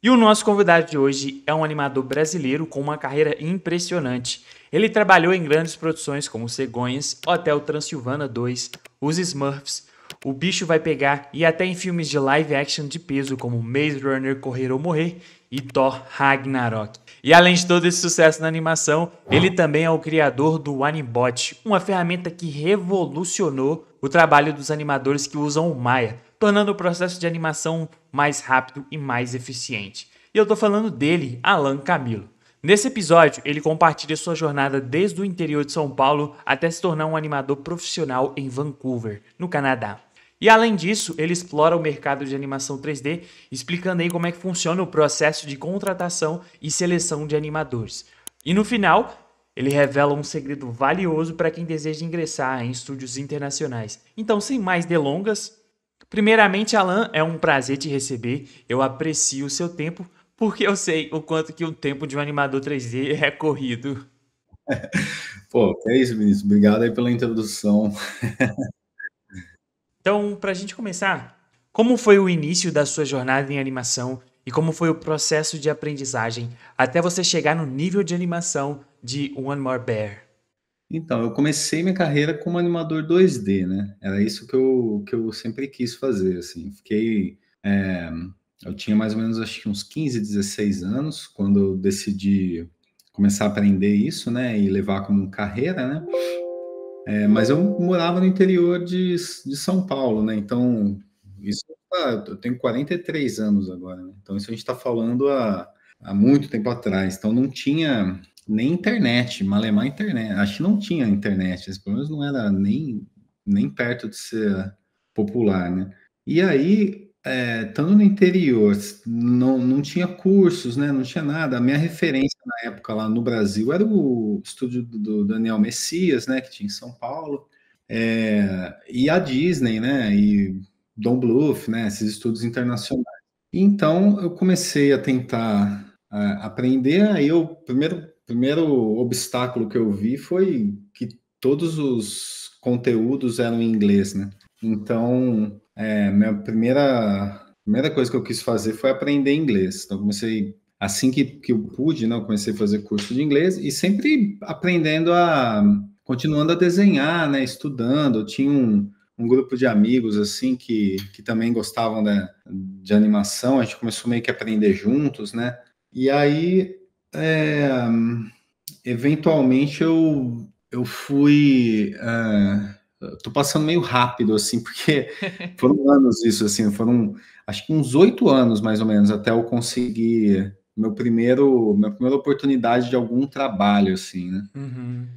E o nosso convidado de hoje é um animador brasileiro com uma carreira impressionante. Ele trabalhou em grandes produções como Cegonhas, Hotel Transilvânia 2, Os Smurfs, O Bicho Vai Pegar e até em filmes de live action de peso como Maze Runner Correr ou Morrer e Thor Ragnarok. E além de todo esse sucesso na animação, ele também é o criador do Animbot, uma ferramenta que revolucionou o trabalho dos animadores que usam o Maya, tornando o processo de animação mais rápido e mais eficiente. E eu tô falando dele, Alan Camilo. Nesse episódio, ele compartilha sua jornada desde o interior de São Paulo até se tornar um animador profissional em Vancouver, no Canadá. E além disso, ele explora o mercado de animação 3D, explicando aí como é que funciona o processo de contratação e seleção de animadores. E no final, ele revela um segredo valioso para quem deseja ingressar em estúdios internacionais. Então, sem mais delongas, primeiramente, Alan, é um prazer te receber. Eu aprecio o seu tempo, porque eu sei o quanto que o tempo de um animador 3D é corrido. Pô, é isso, Vinícius. Obrigado aí pela introdução. Então, para a gente começar, como foi o início da sua jornada em animação e como foi o processo de aprendizagem até você chegar no nível de animação de One More Bear? Então, eu comecei minha carreira como animador 2D, né? Era isso que eu sempre quis fazer, assim. Eu tinha mais ou menos, acho que uns 15, 16 anos, quando eu decidi começar a aprender isso, né? E levar como carreira, né? Mas eu morava no interior de São Paulo, né? Então, eu tenho 43 anos agora, né? Então, isso a gente está falando há muito tempo atrás. Então, não tinha nem internet, malemar internet. Acho que não tinha internet, pelo menos não era nem perto de ser popular, né? E aí, estando no interior, não tinha cursos, né? Não tinha nada. A minha referência na época lá no Brasil era o estúdio do Daniel Messias, né? Que tinha em São Paulo. E a Disney, né? E Don Bluth, né? Esses estudos internacionais. Então, eu comecei a tentar aprender. Aí, o primeiro obstáculo que eu vi foi que todos os conteúdos eram em inglês, né? Então, minha primeira coisa que eu quis fazer foi aprender inglês. Então, eu comecei, assim que eu pude, né? Eu comecei a fazer curso de inglês e sempre continuando a desenhar, né? Estudando. Eu tinha um grupo de amigos assim que também gostavam de animação, a gente começou meio que a aprender juntos, né? E aí, é, eventualmente, eu fui. Tô passando meio rápido, assim, porque foram anos isso, assim, foram acho que uns 8 anos mais ou menos até eu conseguir minha primeira oportunidade de algum trabalho, assim, né? Uhum.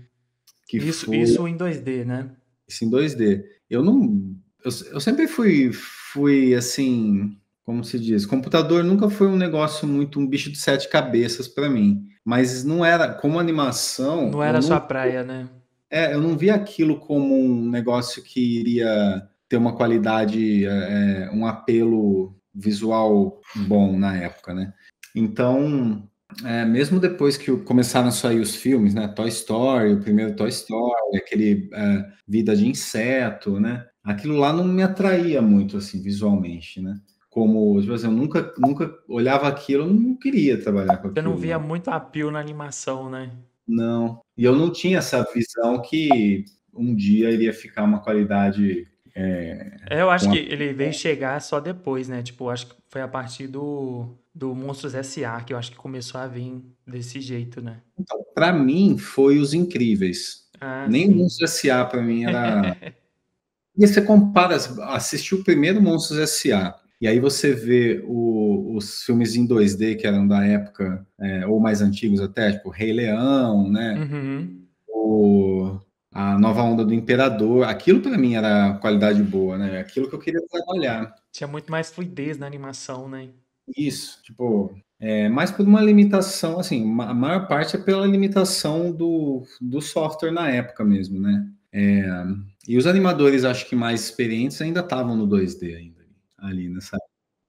Que Isso, foi isso em 2D, né? isso em 2D. Eu não. Eu sempre fui assim, como se diz, computador nunca foi um negócio muito um bicho de sete cabeças para mim. Mas não era, como animação, Não era sua praia, né? eu não via aquilo como um negócio que iria ter uma qualidade, um apelo visual bom na época, né? Então, mesmo depois que começaram a sair os filmes, né? Toy Story, o primeiro Toy Story, aquele Vida de Inseto, né? Aquilo lá não me atraía muito, assim, visualmente, né? Como, tipo assim, eu nunca olhava aquilo, eu não queria trabalhar com Você não aquilo, via não. muito apelo na animação, né? Não. E eu não tinha essa visão que um dia iria ficar uma qualidade Eu acho com a... que ele veio chegar só depois, né? Tipo, acho que foi a partir do Monstros S.A. que eu acho que começou a vir desse jeito, né? Então, para mim, foi Os Incríveis. Ah, Nem o sim. Monstros S.A. para mim era. E você compara, assistiu o primeiro Monstros S.A. E aí você vê os filmes em 2D que eram da época, ou mais antigos até, tipo Rei Leão, né? Uhum. O, a Nova Onda do Imperador. Aquilo para mim era qualidade boa, né? Aquilo que eu queria trabalhar. Tinha muito mais fluidez na animação, né? Isso, tipo, mais por uma limitação, assim, a maior parte é pela limitação do software na época mesmo, né? E os animadores, acho que mais experientes, ainda estavam no 2D ainda, ali nessa.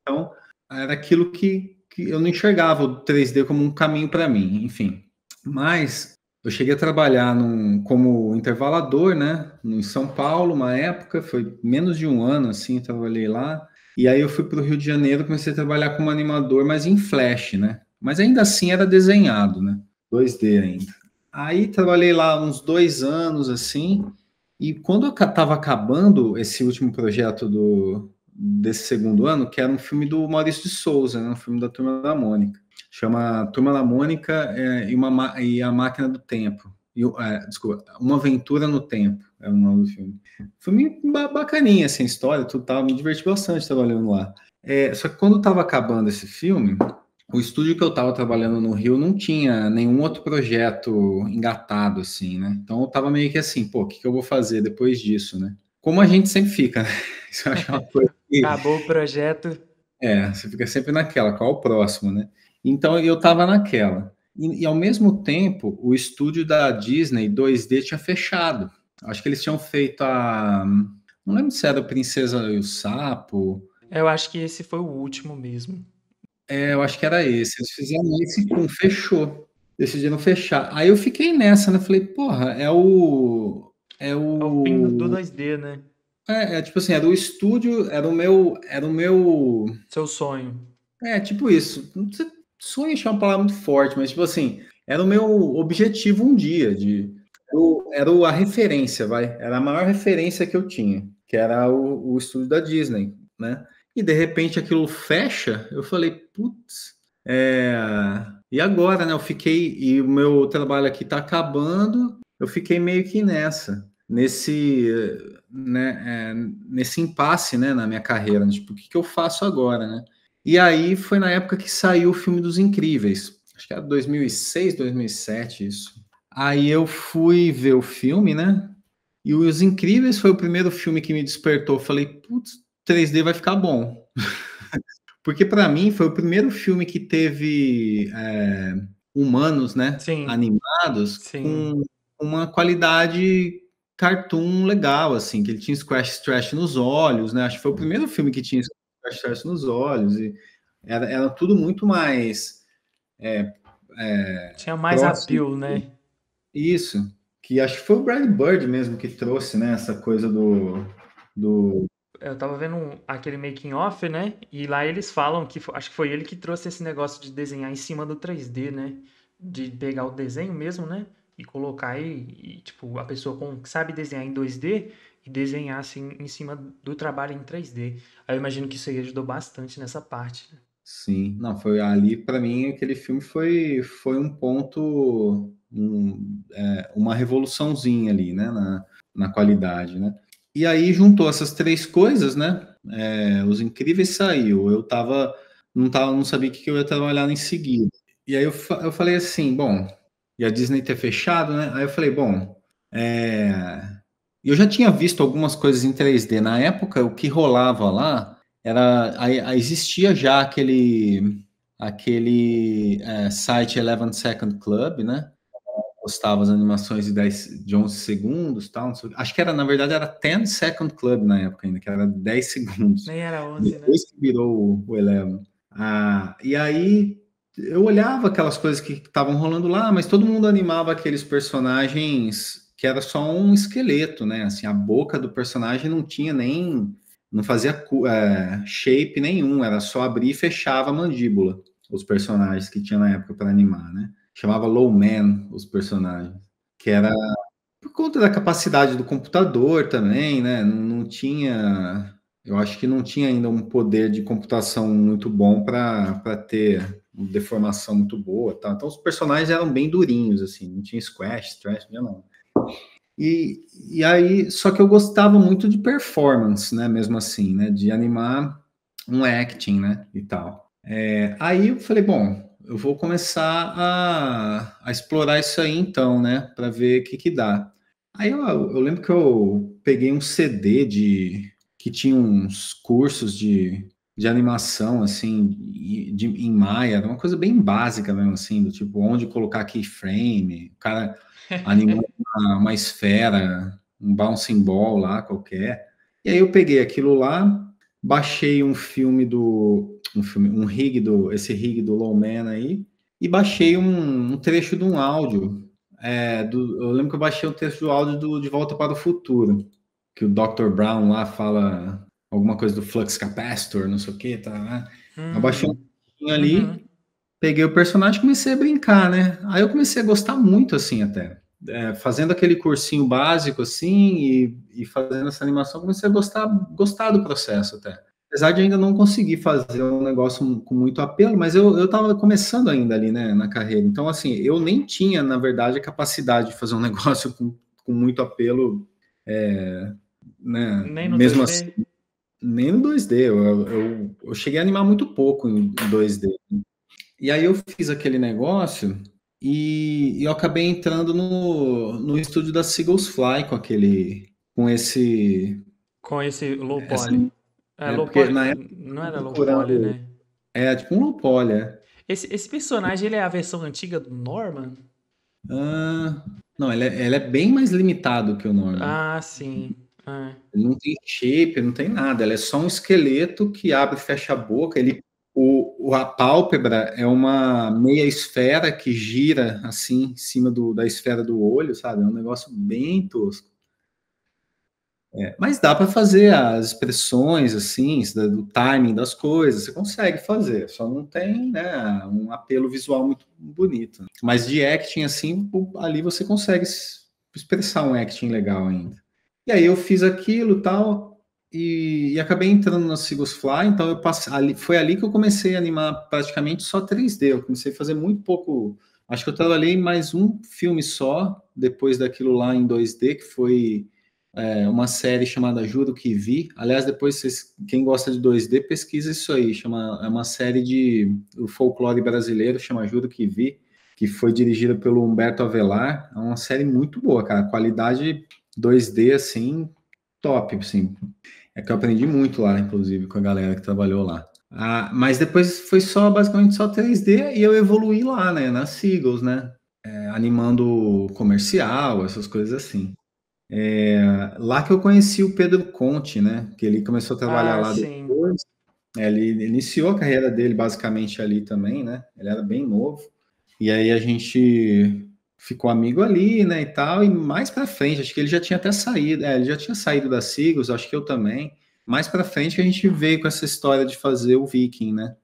Então, era aquilo que eu não enxergava o 3D como um caminho para mim, enfim. Mas eu cheguei a trabalhar como intervalador, né? Em São Paulo, uma época, foi menos de um ano, assim, eu trabalhei lá. E aí eu fui para o Rio de Janeiro, comecei a trabalhar como animador, mas em Flash, né? Mas ainda assim era desenhado, né? 2D ainda. Aí trabalhei lá uns 2 anos, assim, e quando eu estava acabando esse último projeto desse segundo ano, que era um filme do Maurício de Souza, né? Um filme da Turma da Mônica. Chama Turma da Mônica e a Máquina do Tempo. Desculpa, Uma Aventura no Tempo é o nome do filme. Filme bacaninha, assim, a história, tudo tava, me diverti bastante trabalhando lá. Só que quando estava acabando esse filme, o estúdio que eu estava trabalhando no Rio não tinha nenhum outro projeto engatado, assim, né? Então eu tava meio que assim, pô, o que eu vou fazer depois disso, né? Como a gente sempre fica, né? Isso eu acho uma coisa que, Acabou o projeto. você fica sempre naquela, qual o próximo, né? Então eu tava naquela. E ao mesmo tempo, o estúdio da Disney 2D tinha fechado. Acho que eles tinham feito não lembro se era a Princesa e o Sapo. Eu acho que esse foi o último mesmo. Eu acho que era esse. Eles fizeram esse e pum, fechou. Decidiram fechar. Aí eu fiquei nessa, né? Falei, porra, é o. É É o fim do o. 2D, né? Tipo assim, era o estúdio, era o meu. Era o meu. Seu sonho. Tipo isso. Não sei, sonho é uma palavra muito forte, mas tipo assim, era o meu objetivo um dia. Era a referência, vai. Era a maior referência que eu tinha, que era o estúdio da Disney, né? E de repente aquilo fecha, eu falei, putz, e agora, né? Eu fiquei, e o meu trabalho aqui tá acabando, eu fiquei meio que nesse impasse, né, na minha carreira, né? Tipo, o que que eu faço agora, né? E aí foi na época que saiu o filme dos Incríveis, acho que era 2006, 2007, isso. Aí eu fui ver o filme, né? E Os Incríveis foi o primeiro filme que me despertou. Falei, putz, 3D vai ficar bom. Porque para mim foi o primeiro filme que teve humanos, né, Sim, animados sim. com uma qualidade cartoon legal, assim, que ele tinha splash trash nos olhos, né? Acho que foi o primeiro filme que tinha splash trash nos olhos e era tudo muito mais Tinha mais próximo. appeal, né? Isso, que acho que foi o Brad Bird mesmo que trouxe, né, essa coisa do Eu tava vendo aquele making off, né? E lá eles falam que acho que foi ele que trouxe esse negócio de desenhar em cima do 3D, né? De pegar o desenho mesmo, né? E colocar aí, tipo, a pessoa que sabe desenhar em 2D e desenhar assim em cima do trabalho em 3D. Aí eu imagino que isso aí ajudou bastante nessa parte, né? Sim, não, foi ali para mim aquele filme foi um ponto, uma revoluçãozinha ali, né, na qualidade, né? E aí juntou essas três coisas, né? Os Incríveis saiu, não sabia o que eu ia trabalhar em seguida. E aí eu falei assim, bom, e a Disney ter fechado, né? Aí eu falei, bom, eu já tinha visto algumas coisas em 3D. Na época, o que rolava lá existia já aquele site 11 Second Club, né? Postava as animações de 11 segundos, tal, não sei acho que era, na verdade, era 10 Second Club na época ainda, que era 10 segundos. Nem era 11, né? Depois que virou o 11. E aí eu olhava aquelas coisas que estavam rolando lá, mas todo mundo animava aqueles personagens que era só um esqueleto, né? Assim, a boca do personagem não fazia shape nenhum, era só abrir e fechava a mandíbula, os personagens que tinha na época para animar, né? Chamava Low Man os personagens, que era por conta da capacidade do computador também, né? Não tinha, eu acho que não tinha ainda um poder de computação muito bom para ter uma deformação muito boa, tá? Então os personagens eram bem durinhos, assim, não tinha squash, trash, não. E aí, só que eu gostava muito de performance, né? Mesmo assim, né? De animar um acting, né? E tal. Aí eu falei, bom, eu vou começar a explorar isso aí então, né? Para ver o que que dá. Aí eu lembro que eu peguei um CD que tinha uns cursos de animação, assim, em Maya, era uma coisa bem básica mesmo, assim, do tipo, onde colocar keyframe, o cara animando uma esfera, um bouncing ball lá qualquer. E aí eu peguei aquilo lá, baixei esse rig do Lowman aí, e baixei um trecho de um áudio. Eu lembro que eu baixei um trecho do áudio De Volta para o Futuro, que o Dr. Brown lá fala alguma coisa do Flux Capacitor, não sei o que, tá, né? Eu baixei um Hum, pouquinho ali, uhum. peguei o personagem e comecei a brincar, né? Aí eu comecei a gostar muito, assim, até. Fazendo aquele cursinho básico, assim, e fazendo essa animação, comecei a gostar do processo, até. Apesar de ainda não conseguir fazer um negócio com muito apelo, mas eu tava começando ainda ali, né, na carreira. Então, assim, eu nem tinha, na verdade, a capacidade de fazer um negócio com muito apelo, né, Nem no mesmo 2D? assim, nem no 2D. Eu cheguei a animar muito pouco em 2D. E aí eu fiz aquele negócio e eu acabei entrando no estúdio da Seagulls Fly com Com esse low essa, poly. É, low porque poly, na época eu não tava era low poly, procurando, né? tipo um low poly, é. Esse personagem, ele é a versão antiga do Norman? Ah, não, ele é bem mais limitado que o Norman. Ah, sim. É. Ele não tem shape, não tem nada. Ele é só um esqueleto que abre e fecha a boca. A pálpebra é uma meia esfera que gira assim em cima da esfera do olho, sabe? É um negócio bem tosco. Mas dá para fazer as expressões assim, do timing das coisas, você consegue fazer, só não tem, né, um apelo visual muito bonito. Mas de acting assim, ali você consegue expressar um acting legal ainda. E aí eu fiz aquilo tal e acabei entrando na Seagulls Fly, então foi ali que eu comecei a animar praticamente só 3D. Eu comecei a fazer muito pouco. Acho que eu trabalhei em mais um filme só depois daquilo lá em 2D, que foi uma série chamada Juro que Vi. Aliás, depois, quem gosta de 2D, pesquisa isso aí. É uma série do folclore brasileiro, chama Juro que Vi, que foi dirigida pelo Humberto Avelar. É uma série muito boa, cara. Qualidade 2D, assim, top, assim. É que eu aprendi muito lá, inclusive, com a galera que trabalhou lá. Mas depois foi basicamente só 3D e eu evoluí lá, né, na Seagulls, né, animando comercial, essas coisas assim. Lá que eu conheci o Pedro Conte, né? Que ele começou a trabalhar Ah, lá sim. depois. Ele iniciou a carreira dele basicamente ali também, né? Ele era bem novo. E aí a gente ficou amigo ali, né? E tal. E mais para frente, acho que ele já tinha até saído. Ele já tinha saído da Seagulls, acho que eu também. Mais para frente a gente veio com essa história de fazer o Viking, né?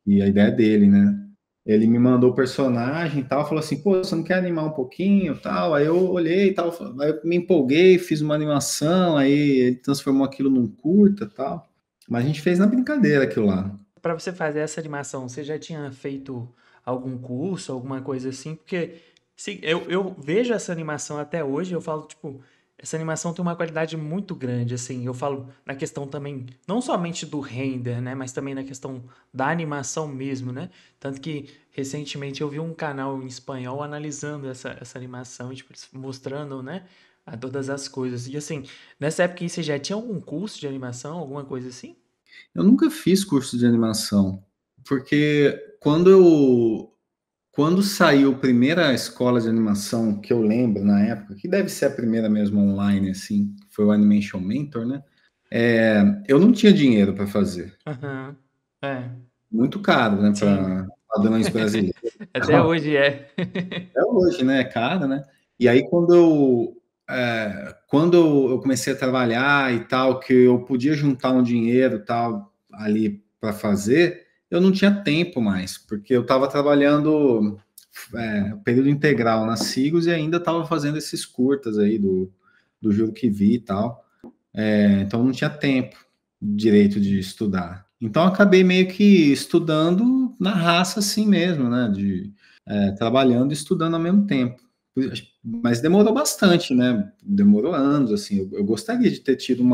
E a ideia dele, né? Ele me mandou o personagem e tal, falou assim, pô, você não quer animar um pouquinho tal? Aí eu olhei e tal, aí eu me empolguei, fiz uma animação, aí ele transformou aquilo num curta tal. Mas a gente fez na brincadeira aquilo lá. Para você fazer essa animação, você já tinha feito algum curso, alguma coisa assim? Porque se, eu vejo essa animação até hoje, eu falo, tipo, essa animação tem uma qualidade muito grande, assim. Eu falo na questão também, não somente do render, né? Mas também na questão da animação mesmo, né? Tanto que recentemente eu vi um canal em espanhol analisando essa animação, e, tipo, eles mostrando, né? Todas as coisas. E assim, nessa época aí, você já tinha algum curso de animação, alguma coisa assim? Eu nunca fiz curso de animação, porque quando saiu a primeira escola de animação que eu lembro na época, que deve ser a primeira mesmo online, assim, que foi o Animation Mentor, né? Eu não tinha dinheiro para fazer. Aham. É. Muito caro, né, Sim, para padrões brasileiros. até hoje é. Até hoje, né, é caro, né? E aí quando eu comecei a trabalhar e tal, que eu podia juntar um dinheiro tal ali para fazer, eu não tinha tempo mais, porque eu estava trabalhando período integral na Sigos e ainda estava fazendo esses curtas aí do Juro que Vi e tal. Então não tinha tempo direito de estudar. Então eu acabei meio que estudando na raça assim mesmo, né? Trabalhando e estudando ao mesmo tempo. Mas demorou bastante, né? Demorou anos, assim. Eu gostaria de ter tido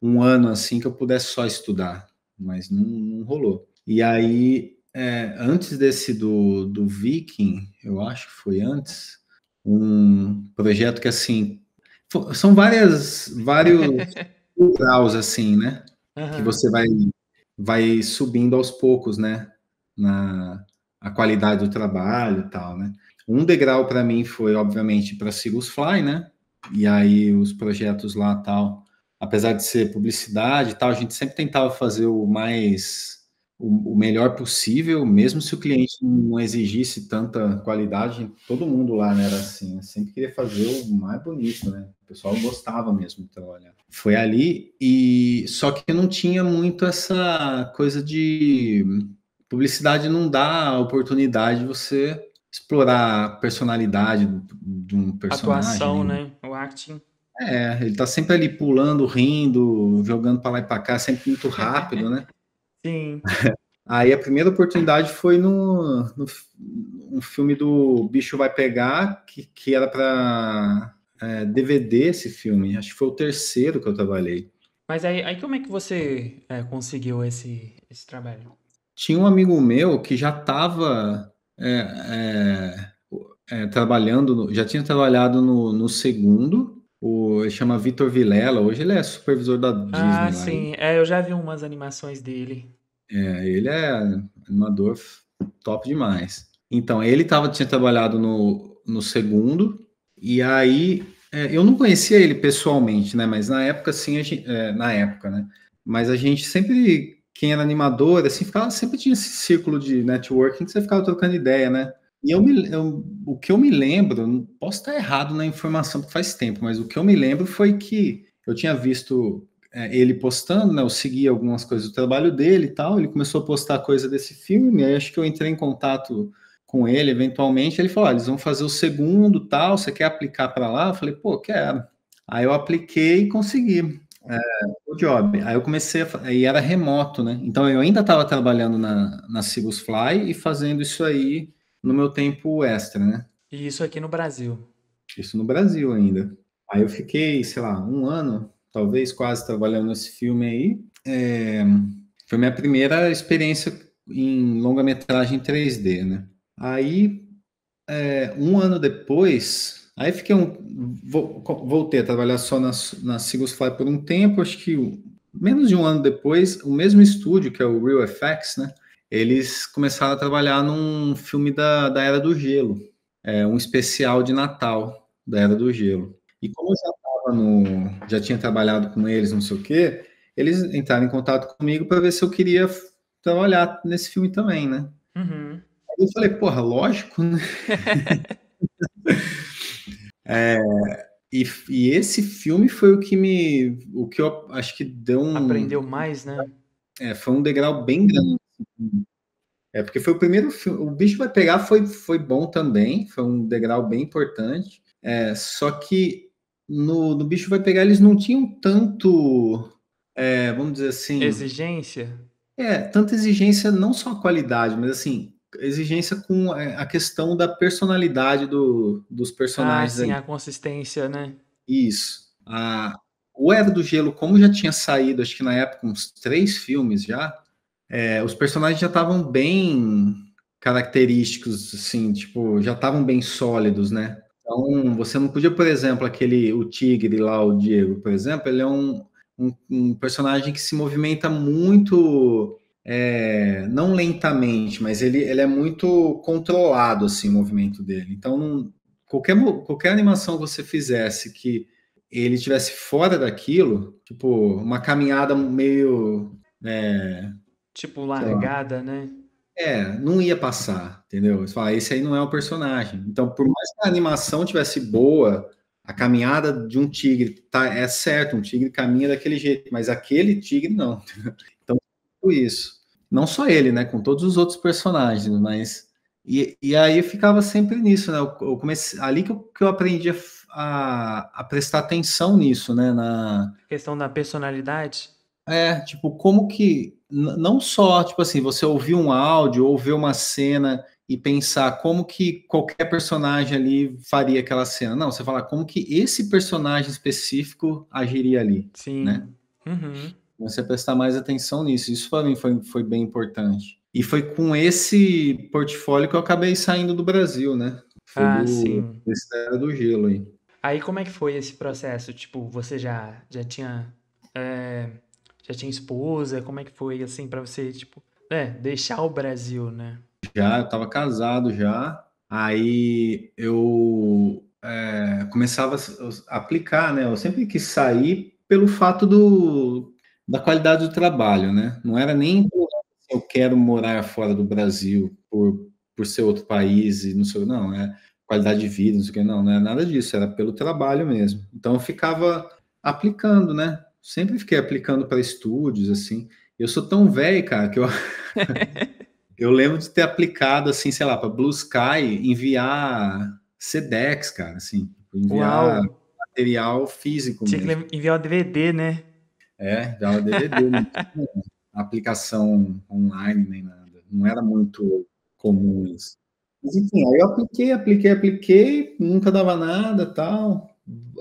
um ano assim que eu pudesse só estudar, mas não rolou. E aí, antes desse do Viking, eu acho que foi antes, um projeto que assim são vários graus assim, né? Que Aham. você vai subindo aos poucos, né? Na a qualidade do trabalho e tal, né? Um degrau para mim foi, obviamente, para Sigus Fly, né? E aí os projetos lá tal, apesar de ser publicidade e tal, a gente sempre tentava fazer o mais o melhor possível, mesmo se o cliente não exigisse tanta qualidade, todo mundo lá, né, era assim, sempre queria fazer o mais bonito, né? O pessoal gostava mesmo de trabalhar. Foi ali e só que não tinha muito essa coisa de publicidade, não dá a oportunidade de você explorar a personalidade de um personagem, Atuação, né? né? O acting. Ele tá sempre ali pulando, rindo, jogando para lá e para cá, sempre muito rápido, né? Sim. Aí a primeira oportunidade foi no um filme do Bicho Vai Pegar, que era para DVD esse filme. Acho que foi o terceiro que eu trabalhei. Mas aí como é que você conseguiu esse trabalho? Tinha um amigo meu que já estava trabalhando, já tinha trabalhado no segundo. Ele chama Vitor Vilela, hoje ele é supervisor da Ah, Disney lá. sim. É, eu já vi umas animações dele. Ele é animador top demais. Então, ele tinha trabalhado no segundo, e aí eu não conhecia ele pessoalmente, né? Mas na época, assim, na época, né? Mas a gente sempre, quem era animador, assim, sempre tinha esse círculo de networking que você ficava trocando ideia, né? E o que eu me lembro, não posso estar errado na informação, porque faz tempo, mas o que eu me lembro foi que eu tinha visto ele postando, né? Eu segui algumas coisas do trabalho dele e tal. Ele começou a postar coisa desse filme. Aí acho que eu entrei em contato com ele eventualmente. Ele falou: eles vão fazer o segundo, tal. Você quer aplicar para lá? Eu falei: pô, quero. Aí eu apliquei e consegui o job. Aí eu comecei aí era remoto, né? Então eu ainda estava trabalhando na Sigus Fly e fazendo isso aí no meu tempo extra, né? E isso aqui no Brasil. Isso no Brasil ainda. Aí eu fiquei, sei lá, um ano, talvez quase trabalhando nesse filme aí. Foi minha primeira experiência em longa-metragem 3D, né? Aí, um ano depois, aí fiquei voltei a trabalhar só na Sigus Fly por um tempo, acho que menos de um ano depois, o mesmo estúdio, que é o Real FX, né? Eles começaram a trabalhar num filme da Era do Gelo, um especial de Natal da Era do Gelo. E como eu já tinha trabalhado com eles, não sei o quê, eles entraram em contato comigo para ver se eu queria trabalhar nesse filme também, né? Uhum. Aí eu falei, porra, lógico, né? E esse filme foi o que eu acho que deu Aprendeu mais, né? foi um degrau bem grande. Porque foi o primeiro filme. O Bicho Vai Pegar foi bom também, foi um degrau bem importante. Só que no Bicho Vai Pegar eles não tinham tanto, vamos dizer assim, Exigência? tanta exigência, não só a qualidade, mas assim, exigência com a questão da personalidade dos Ah, personagens sim, ali. a consistência, né? Isso. O Era do Gelo, como já tinha saído, acho que na época, uns 3 filmes já, os personagens já estavam bem característicos, assim, tipo, já estavam bem sólidos, né? Então, você não podia, por exemplo, o tigre lá, o Diego, por exemplo, ele é um personagem que se movimenta muito, não lentamente, mas ele é muito controlado, assim, o movimento dele. Então, qualquer animação que você fizesse que ele estivesse fora daquilo, tipo, uma caminhada meio, Tipo sei lá, largada, né? não ia passar, entendeu? Você fala, esse aí não é o personagem. Então, por mais que a animação tivesse boa, a caminhada de um tigre é certo, um tigre caminha daquele jeito, mas aquele tigre não. Então, tudo isso. Não só ele, né? Com todos os outros personagens, mas. E aí eu ficava sempre nisso, né? Eu comecei, ali que eu aprendi a prestar atenção nisso, né? A questão da personalidade. Tipo, como que não só, tipo assim, você ouvir um áudio ou ver uma cena e pensar como que qualquer personagem ali faria aquela cena. Não, você fala como que esse personagem específico agiria ali, né? Sim. Uhum. Você prestar mais atenção nisso. Isso para mim foi bem importante. E foi com esse portfólio que eu acabei saindo do Brasil, né? Foi Ah, sim. desse Era do Gelo aí. Aí como é que foi esse processo? Tipo, você já tinha é, já tinha esposa? Como é que foi assim pra você, tipo, deixar o Brasil, né? Já, eu estava casado já. Aí eu começava a aplicar, né? Eu sempre quis sair pelo fato da qualidade do trabalho, né? Não era nem eu quero morar fora do Brasil por ser outro país e não sei, não, é qualidade de vida, não sei o que, não é nada disso, era pelo trabalho mesmo. Então eu ficava aplicando, né? Sempre fiquei aplicando para estúdios, assim. Eu sou tão velho, cara, que eu lembro de ter aplicado, assim, sei lá, para Blue Sky, enviar Sedex, cara, assim, enviar Uau! material físico Tinha mesmo. que enviar o DVD, né? Enviava DVD, não tinha aplicação online nem nada. Não era muito comum isso. Mas enfim, aí eu apliquei, nunca dava nada, tal,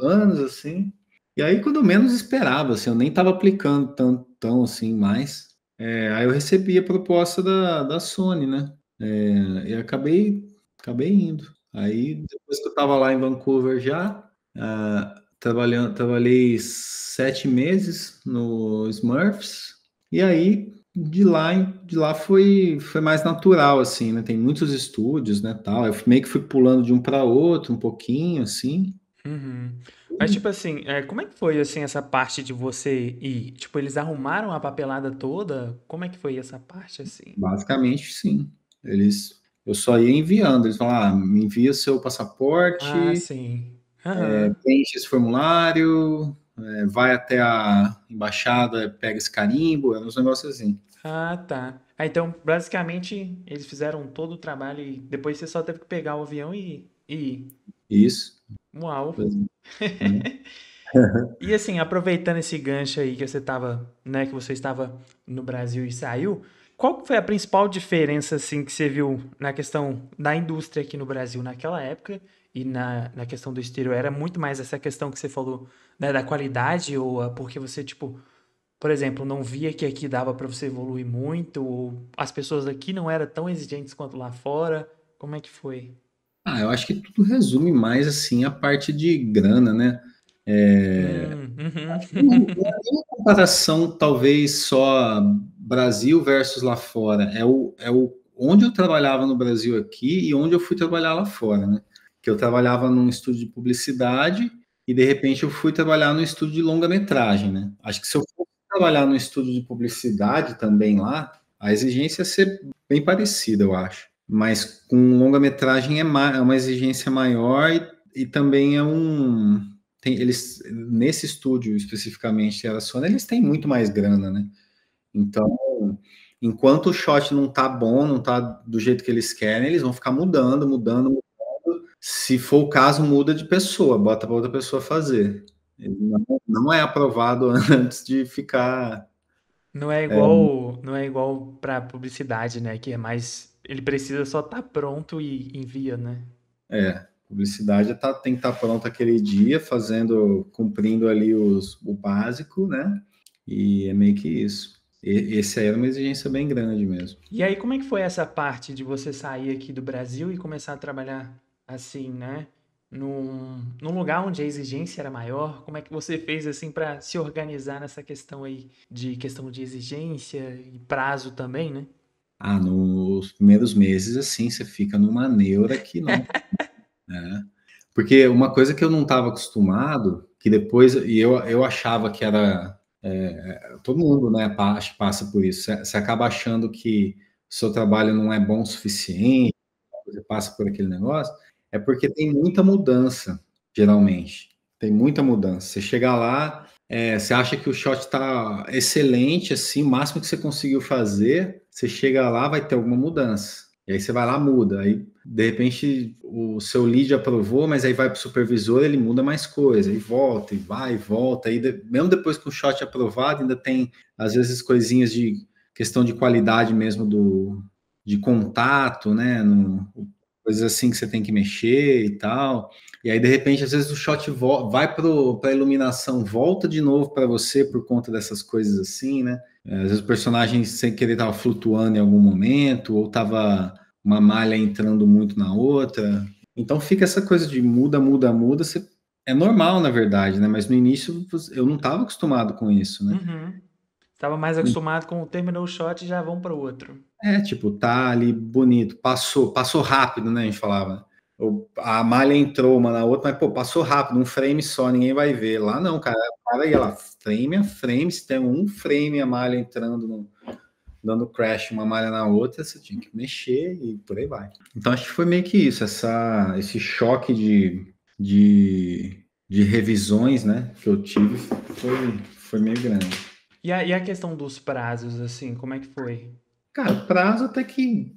anos assim. E aí, quando eu menos esperava, assim, eu nem estava aplicando tão assim mais. Aí eu recebi a proposta da Sony, né? E acabei indo. Aí, depois que eu estava lá em Vancouver já, trabalhei 7 meses no Smurfs, e aí de lá foi mais natural, assim, né? Tem muitos estúdios, né, tal. Eu meio que fui pulando de um para outro, um pouquinho, assim. Uhum. Mas, tipo assim, como é que foi, assim, essa parte de você ir? Tipo, eles arrumaram a papelada toda? Como é que foi essa parte, assim? Basicamente, sim. Eu só ia enviando. Eles falaram, me envia seu Ah, passaporte, sim. Aham. preenche esse formulário, vai até a embaixada, pega esse carimbo, uns negócios assim. Ah, tá. Ah, então, basicamente, eles fizeram todo o trabalho e depois você só teve que pegar o avião e ir. Isso. Uau. Pois é, né? E assim, aproveitando esse gancho aí que você tava, né, que você estava no Brasil e saiu, qual que foi a principal diferença assim que você viu na questão da indústria aqui no Brasil naquela época e na questão do exterior? Era muito mais essa questão que você falou, né, da qualidade ou porque você, tipo, por exemplo, não via que aqui dava para você evoluir muito ou as pessoas aqui não eram tão exigentes quanto lá fora? Como é que foi? Eu acho que tudo resume mais assim a parte de grana, né? Uhum. Não é uma comparação, talvez só Brasil versus lá fora. Onde eu trabalhava no Brasil aqui e onde eu fui trabalhar lá fora, né? Que eu trabalhava num estúdio de publicidade e de repente eu fui trabalhar no estúdio de longa-metragem, né? Acho que se eu fosse trabalhar no estúdio de publicidade também lá, a exigência ia ser bem parecida, eu acho. Mas com longa-metragem é uma exigência maior e também eles nesse estúdio especificamente era Sony, eles têm muito mais grana, né? Então, enquanto o shot não tá bom, não tá do jeito que eles querem, eles vão ficar mudando. Se for o caso, muda de pessoa, bota para outra pessoa fazer. Ele não é aprovado antes de ficar. Não é igual para publicidade, né? Que é mais, ele precisa só estar pronto e envia, né? Publicidade tem que estar pronta aquele dia, cumprindo ali o básico, né? E é meio que isso. Esse aí era uma exigência bem grande mesmo. E aí, como é que foi essa parte de você sair aqui do Brasil e começar a trabalhar assim, né? Num lugar onde a exigência era maior? Como é que você fez assim para se organizar nessa questão aí de questão de exigência e prazo também, né? Nos primeiros meses, assim, você fica numa neura que não, né? Porque uma coisa que eu não estava acostumado, que depois, e eu achava que era, todo mundo, né, passa por isso, você acaba achando que o seu trabalho não é bom o suficiente, você passa por aquele negócio, é porque tem muita mudança, geralmente. Tem muita mudança. Você chega lá, você acha que o shot está excelente, assim, o máximo que você conseguiu fazer, você chega lá, vai ter alguma mudança. E aí você vai lá, muda. Aí, de repente, o seu lead aprovou, mas aí vai para o supervisor, ele muda mais coisa, e volta, e vai, e volta. Aí, mesmo depois que o shot é aprovado, ainda tem, às vezes, coisinhas de questão de qualidade mesmo de contato, né? Coisas assim que você tem que mexer e tal. E aí, de repente, às vezes o shot vai para a iluminação, volta de novo para você por conta dessas coisas assim, né? Às vezes o personagem sem querer estava flutuando em algum momento, ou estava uma malha entrando muito na outra. Então fica essa coisa de muda. É normal, na verdade, né? Mas no início eu não estava acostumado com isso, né? Uhum. Estava mais acostumado com o terminou o shot e já vão para o outro. Tipo, tá ali bonito, passou rápido, né? A gente falava. A malha entrou uma na outra, mas, pô, passou rápido, um frame só, ninguém vai ver. Lá não, cara, para aí, lá, frame a frame, se tem um frame a malha entrando dando crash uma malha na outra, você tinha que mexer e por aí vai. Então acho que foi meio que isso, esse choque de revisões, né, que eu tive foi meio grande. E a questão dos prazos, assim, como é que foi? Cara, o prazo até que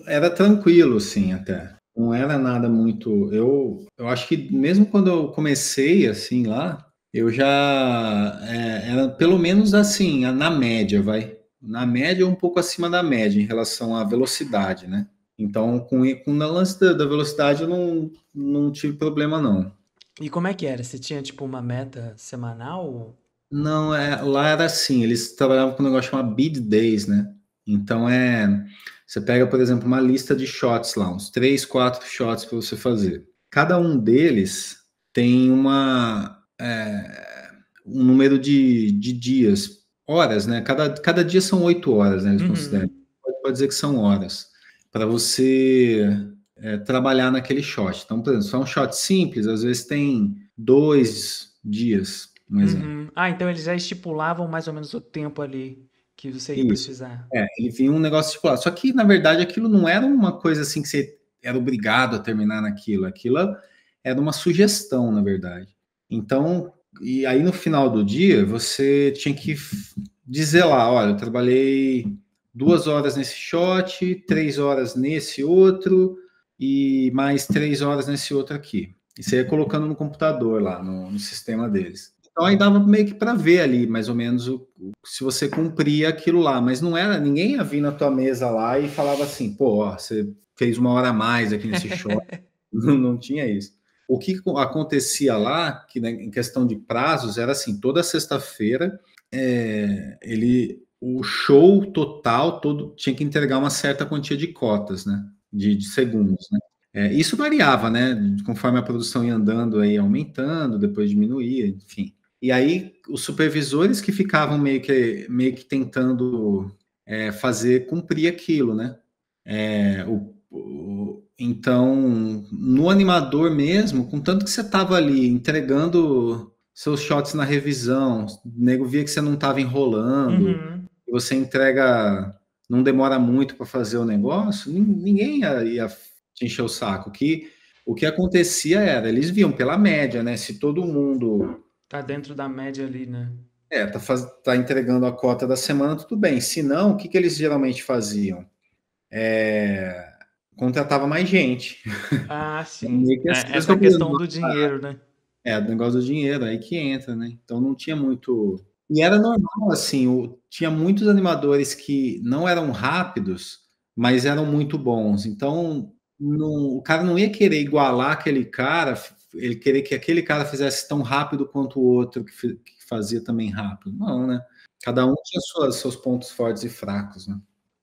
era tranquilo, assim, até. Não era nada muito. Eu acho que mesmo quando eu comecei, assim, lá, eu já era pelo menos assim, na média, vai. Na média, um pouco acima da média em relação à velocidade, né? Então, com o lance da velocidade, eu não tive problema, não. E como é que era? Você tinha, tipo, uma meta semanal? Não, lá era assim, eles trabalhavam com um negócio chamado bid days, né? Então você pega, por exemplo, uma lista de shots lá, uns 3, 4 shots para você fazer. Cada um deles tem um número de dias, horas, né? Cada dia são 8 horas, né? Eles consideram. Pode dizer que são horas para você trabalhar naquele shot. Então, por exemplo, se é um shot simples, às vezes tem 2 dias, um exemplo. Ah, então eles já estipulavam mais ou menos o tempo ali que você ia Isso. precisar. Ele vinha um negócio estipulado. Só que, na verdade, aquilo não era uma coisa assim que você era obrigado a terminar naquilo. Aquilo era uma sugestão, na verdade. Então, e aí no final do dia, você tinha que dizer lá, olha, eu trabalhei 2 horas nesse shot, 3 horas nesse outro, e mais 3 horas nesse outro aqui. E você ia colocando no computador lá, no sistema deles. Então aí dava meio que para ver ali, mais ou menos, se você cumpria aquilo lá, mas não era, ninguém ia vir na tua mesa lá e falava assim, pô, ó, você fez 1 hora a mais aqui nesse shot. Não tinha isso. O que acontecia lá, que né, em questão de prazos, era assim, toda sexta-feira o show total todo tinha que entregar uma certa quantia de cotas, né? De segundos, né? Isso variava, né? Conforme a produção ia andando aí, aumentando, depois diminuía, enfim. E aí os supervisores que ficavam meio que tentando fazer cumprir aquilo, né? Então, no animador mesmo, contanto que você estava ali entregando seus shots na revisão, o nego via que você não estava enrolando, e você entrega, não demora muito para fazer o negócio, ninguém ia te encher o saco. O que acontecia era, eles viam pela média, né? Se todo mundo Tá dentro da média ali, né? tá entregando a cota da semana, tudo bem. Se não, o que eles geralmente faziam? Contratava mais gente. Ah, sim. Meio que assim, por isso que Essa eu falei, questão do dinheiro, né? o negócio do dinheiro, aí que entra, né? Então não tinha muito. E era normal, assim, tinha muitos animadores que não eram rápidos, mas eram muito bons. Então, o cara não ia querer igualar aquele cara, ele querer que aquele cara fizesse tão rápido quanto o outro que fazia também rápido. Não, né? Cada um tinha seus pontos fortes e fracos, né?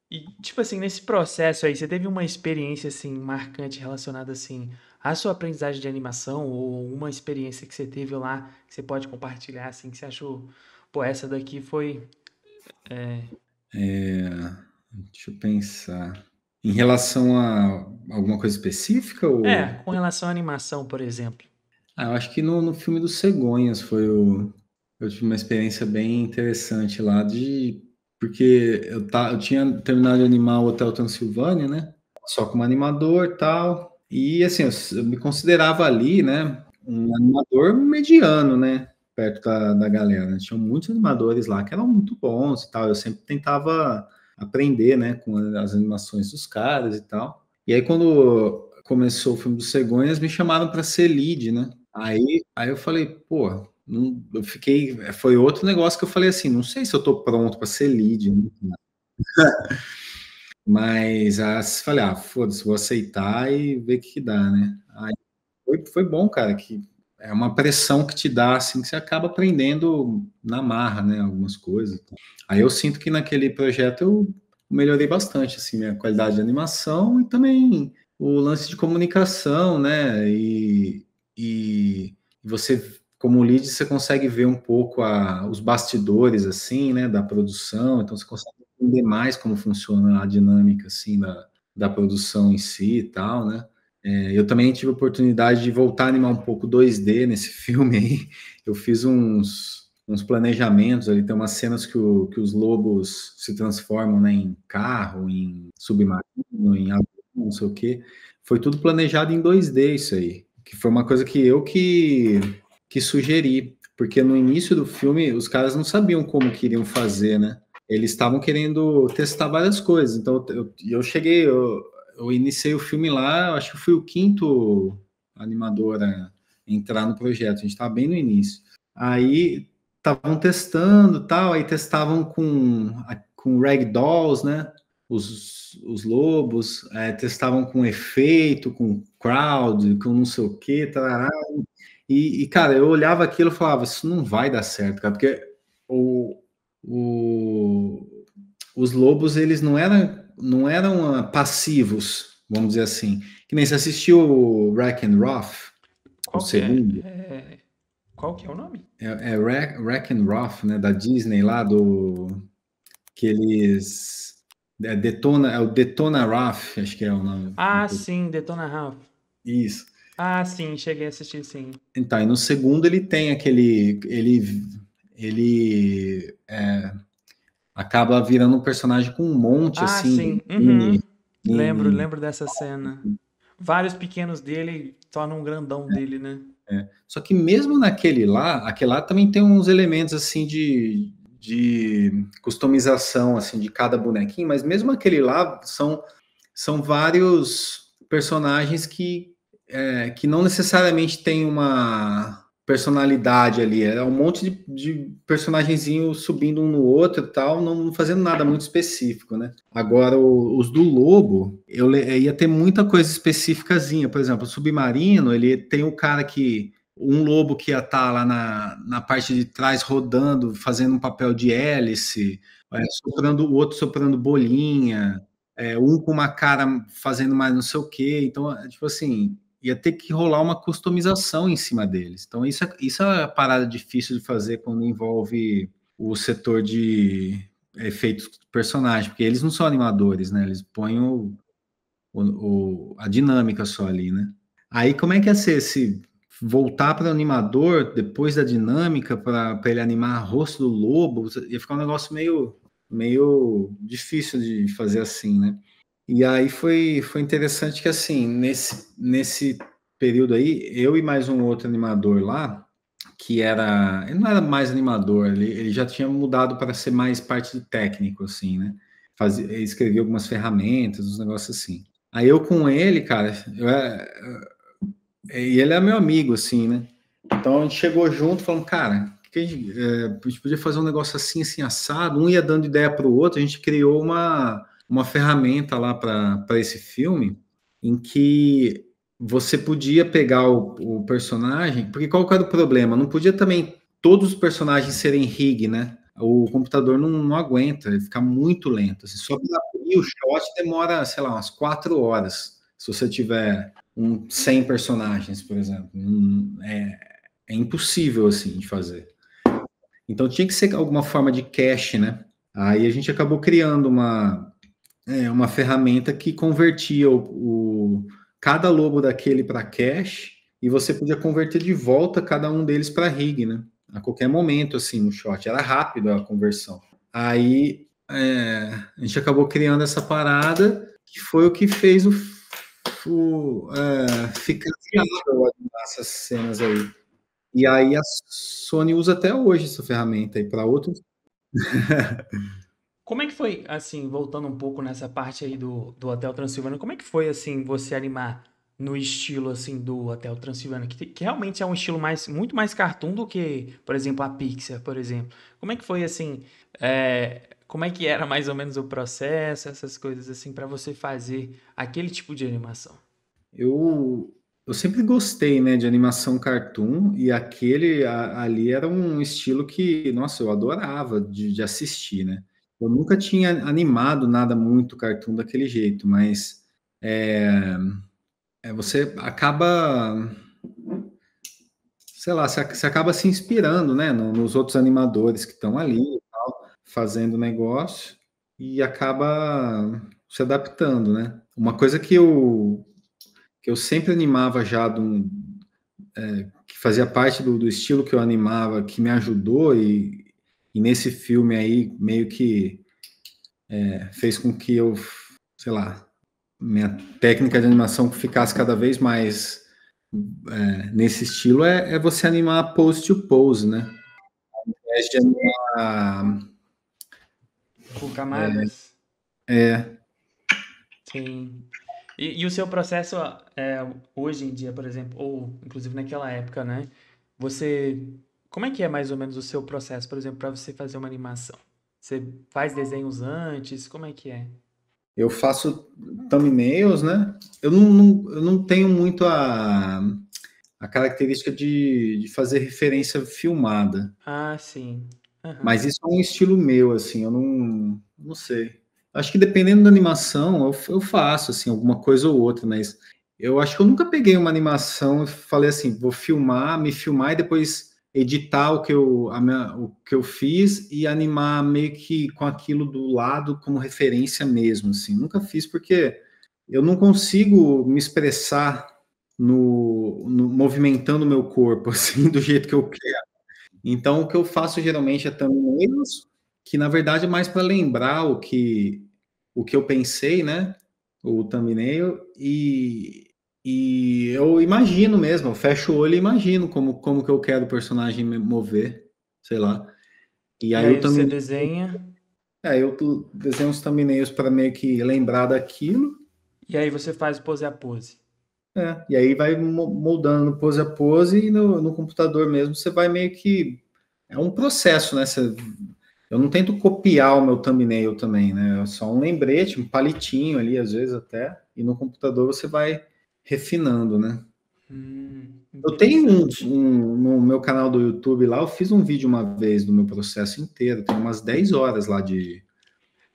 E, tipo assim, nesse processo aí, você teve uma experiência, assim, marcante relacionada, assim, à sua aprendizagem de animação ou uma experiência que você teve lá que você pode compartilhar, assim, que você achou, pô, essa daqui foi... Deixa eu pensar. Em relação a alguma coisa específica ou com relação à animação, por exemplo. eu acho que no filme dos Cegonhas eu tive uma experiência bem interessante lá porque eu tinha terminado de animar o Hotel Transilvânia, né? Só como animador e tal. E assim, eu me considerava ali, né, um animador mediano, né? Perto da galera, né? Tinham muitos animadores lá que eram muito bons e tal. Eu sempre tentava aprender, né, com as animações dos caras e tal. E aí, quando começou o filme dos Cegonhas, me chamaram para ser lead, né? Aí eu falei, pô, eu fiquei. Foi outro negócio que eu falei assim: não sei se eu tô pronto para ser lead, né? Mas falei, foda-se, vou aceitar e ver o que dá, né? Aí foi bom, cara, que é uma pressão que te dá, assim, que você acaba aprendendo na marra, né? Algumas coisas. Aí eu sinto que naquele projeto eu melhorei bastante, assim, minha qualidade de animação e também o lance de comunicação, né? E você, como lead, você consegue ver um pouco os bastidores, assim, né? Da produção, então você consegue entender mais como funciona a dinâmica, assim, da produção em si e tal, né? Eu também tive a oportunidade de voltar a animar um pouco 2D nesse filme aí. Eu fiz uns uns planejamentos, ali tem umas cenas que os lobos se transformam, né, em carro, em submarino, em avião, não sei o quê. Foi tudo planejado em 2D isso aí, que foi uma coisa que sugeri, porque no início do filme os caras não sabiam como queriam fazer, né? Eles estavam querendo testar várias coisas. Então eu iniciei o filme lá, eu acho que fui o quinto animador a entrar no projeto. A gente estava bem no início. Aí estavam testando, tal, aí testavam com ragdolls, né? Os lobos, testavam com efeito, com crowd, com não sei o que, tarará. Cara, eu olhava aquilo e falava, isso não vai dar certo, cara, porque o, o, os lobos, eles não eram passivos, vamos dizer assim. Que nem você assistiu o Wreck-It o Qual que é? segundo. Qual que é o nome? É Wreck-It, né, da Disney lá, que eles... é o Detona Ralph, acho que é o nome. Ah, sim, Detona Ralph. Isso. Ah, sim, cheguei a assistir, sim. Então, e no segundo ele tem ele acaba virando um personagem com um monte, Ah, assim, sim, mini, uhum. Lembro, mini, lembro dessa cena. Vários pequenos dele tornam um grandão dele, né? Só que mesmo aquele lá também tem uns elementos, assim, de customização, assim, de cada bonequinho, mas mesmo aquele lá são vários personagens que não necessariamente tem uma personalidade ali, é um monte de personagenzinho subindo um no outro e tal, não fazendo nada muito específico, né? Agora, os do Lobo, ia ter muita coisa específicazinha, por exemplo, o Submarino, ele tem o cara um lobo que ia estar lá na parte de trás rodando, fazendo um papel de hélice, soprando o outro soprando bolinha, um com uma cara fazendo mais não sei o quê. Então, tipo assim, ia ter que rolar uma customização em cima deles. Então, isso é a parada difícil de fazer quando envolve o setor de efeitos do personagem, porque eles não são animadores, né? Eles põem a dinâmica só ali, né? Aí, como é que ia ser se voltar para o animador depois da dinâmica para ele animar o rosto do lobo? Ia ficar um negócio meio difícil de fazer assim, né? E aí foi interessante que, assim, nesse período aí, eu e mais um outro animador lá, ele não era mais animador, ele já tinha mudado para ser mais parte de técnico, assim, né? Escrevia algumas ferramentas, uns negócios assim. Aí eu com ele, cara, e ele é meu amigo, assim, né? Então a gente chegou junto, falando, cara, a gente podia fazer um negócio assim, assim, assado, um ia dando ideia para o outro, a gente criou uma ferramenta lá para esse filme, em que você podia pegar o personagem, porque qual que era o problema? Não podia também todos os personagens serem rig, né? O computador não aguenta, ele fica muito lento. Assim, só para abrir o shot demora, sei lá, umas 4 horas, se você tiver 100 personagens, por exemplo. É impossível, assim, de fazer. Então tinha que ser alguma forma de cache, né? Aí a gente acabou criando uma ferramenta que convertia cada lobo daquele para cache e você podia converter de volta cada um deles para rig, né? A qualquer momento, assim, no shot. Era rápido a conversão. Aí a gente acabou criando essa parada que foi o que fez ficar viável essas cenas aí. E aí a Sony usa até hoje essa ferramenta aí para outros. Como é que foi, assim, voltando um pouco nessa parte aí do Hotel Transilvânia, como é que foi, assim, você animar no estilo, assim, do Hotel Transilvânia, que realmente é um estilo muito mais cartoon do que, por exemplo, a Pixar, por exemplo. Como é que foi, assim, como é que era mais ou menos o processo, essas coisas, assim, para você fazer aquele tipo de animação? Eu sempre gostei, né, de animação cartoon e ali era um estilo que, nossa, eu adorava de assistir, né? Eu nunca tinha animado nada muito cartoon daquele jeito, mas você acaba, sei lá, você acaba se inspirando, né, nos outros animadores que estão ali, e tal, fazendo negócio e acaba se adaptando, né? Uma coisa que eu sempre animava já que fazia parte do estilo que eu animava, que me ajudou, e nesse filme aí meio que fez com que eu, sei lá, minha técnica de animação ficasse cada vez mais nesse estilo, é você animar pose to pose, né? Ao invés de animar, Por camadas? é, Sim. E o seu processo, hoje em dia, por exemplo, ou inclusive naquela época, né? Você. Como é que é mais ou menos o seu processo, por exemplo, para você fazer uma animação? Você faz desenhos antes? Como é que é? eu faço thumbnails, né? Eu não tenho muito a característica de fazer referência filmada, Ah, sim. mas Aham. isso é um estilo meu, assim, eu não sei. Acho que dependendo da animação, eu faço, assim, alguma coisa ou outra, mas eu acho que eu nunca peguei uma animação e falei assim, vou filmar, me filmar e depois editar o que eu fiz e animar meio que com aquilo do lado como referência mesmo, assim. Nunca fiz porque eu não consigo me expressar no movimentando o meu corpo, assim, do jeito que eu quero. Então, o que eu faço geralmente é thumbnails, que na verdade é mais para lembrar o que eu pensei, né? O thumbnail, e eu imagino mesmo, eu fecho o olho e imagino como que eu quero o personagem me mover, sei lá. E E aí aí o você thumbnail, desenha, eu desenho os thumbnails para meio que lembrar daquilo, e aí você faz pose a pose. e aí vai moldando pose a pose, e no computador mesmo você vai meio que. É um processo, né? Eu não tento copiar o meu thumbnail também, né? É só um lembrete, um palitinho ali, às vezes até, e no computador você vai refinando, né? Eu tenho Interessante. no meu canal do YouTube lá, eu fiz um vídeo uma vez do meu processo inteiro, tem umas 10 horas lá